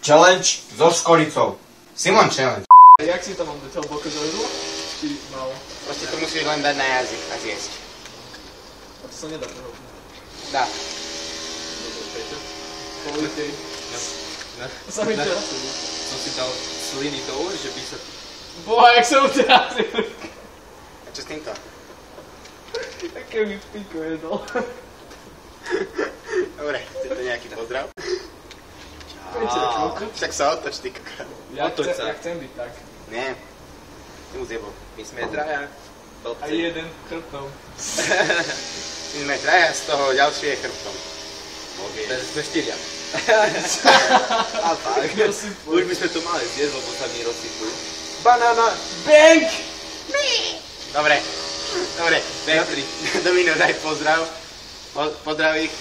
Challenge so škoricou. Simon challenge. Jak si to mám dať hlboko do jedla? Či málo? Proste to musíš len dať na jazyk a zjesť. A to sa nedá prehodnúť. Dá. Politej. Na Sa mi teraz. som si dal sliny do úr, že by sa... Boha, jak sa utrázil. A čo s týmto? Také mi píko jedol. Dobre, je to nejaký pozdrav. Čau. Však sa otoč, ty kokot. Ja Otoč sa. chcem byť tak. Nie. Ty mu zjebol. My sme traja. A jeden chrbtom. My sme traja, z toho ďalší je chrbtom. Takže sme štyria. A tak. Už by sme to mali zjesť, lebo sa mi rozsypujú. Banana. Bank! Dobre. Dobre. Petri. Domino, daj pozdrav. Pozdrav ich.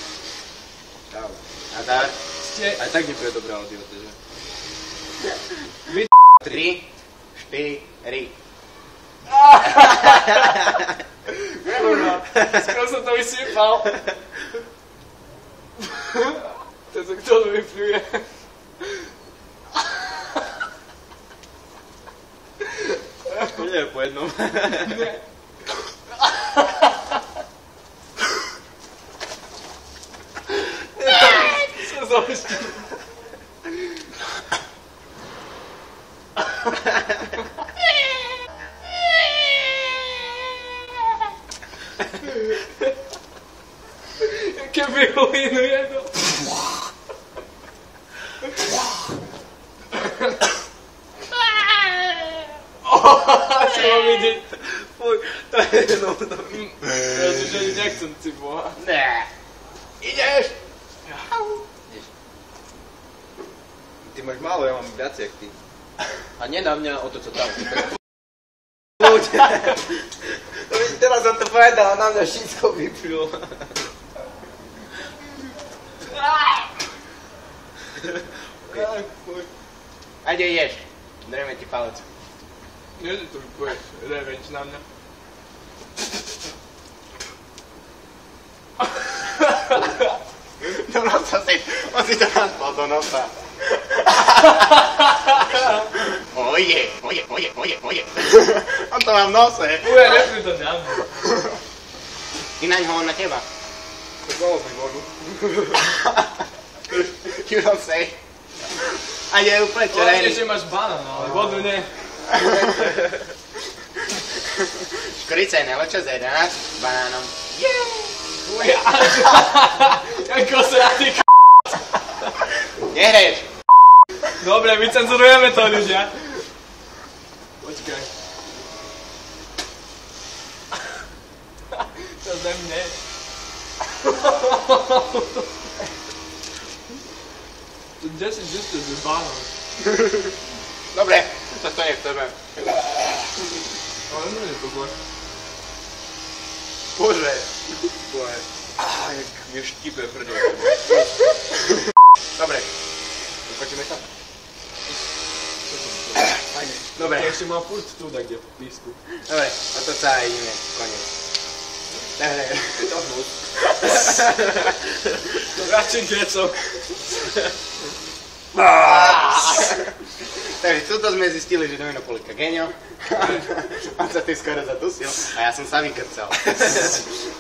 Čau. Nazdar. Aj tak nebude dobrá audio, takže. 3, 4. Kurva, skoro som to vysypal. To sa kto to vypluje. Nie, po jednom. Som zauštil. Keby hlínu jedol. Čo mám vidieť? Fuj, to je jednou to. Ja už ani nechcem, ty boha. Ne. Ideš? Ty máš málo, ja mám viac jak ty. A nie na mňa, otoč sa tam. Teraz som to povedal a na mňa všetko vyplulo. A kde ideš? Dreme ti palec. Nie, že to vypoješ revenč na mňa. Do nosa si, on si to naspal do nosa. Oje. On to má v nose. Uja, nepri to na mňa. Ty naň ho, on na teba. Tak bolo by vodu. You don't say. A je úplne Hlavne, červený. že máš banán, ale vodu nie. Škorica je najlepšia z 11 s banánom. Uja, ako sa ty k***. Nehreš. Dobre, vycenzurujeme to, ľudia. Počkaj. To ze mne. To 10 žistý z banán. Dobre, to nechceme. Ale nie je to zle. Bože. Jak mi štípe prdel. Dobre. Ukončíme to? Fajne. Dobre. To ešte má furt tu, tak kde v písku. Dobre, a to sa aj ideme. Konec. Ne. To hnus. To radšej kecov. Takže tuto sme zistili, že Domino Polika genio. On sa tým skoro zatusil a ja som sa vykrcal.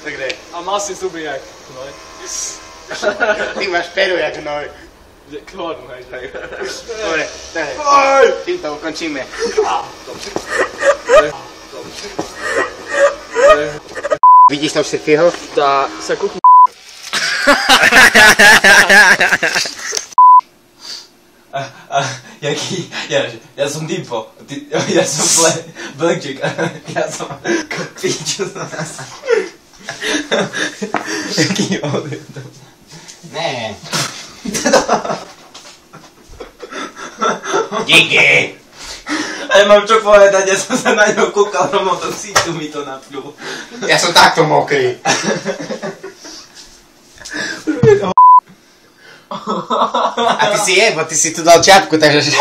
Takže, A mal si zuby jak hnoj. ty máš peru jak hnoj. Klonu, hej. Dobre, takže, týmto ukončíme. Vidíš tam všetkého? Dá sa kúkni. Jaký, ja som Dimpo, ja som Blackjack, ja som Piču. Jaký odjebno. Ne. Díky. A ja mám čo povedať, ja som sa na ňo kúkal, Romo to síťu mi to napľul. Ja som takto mokrý. A ty si jebo, ty si tu dal čapku, takže...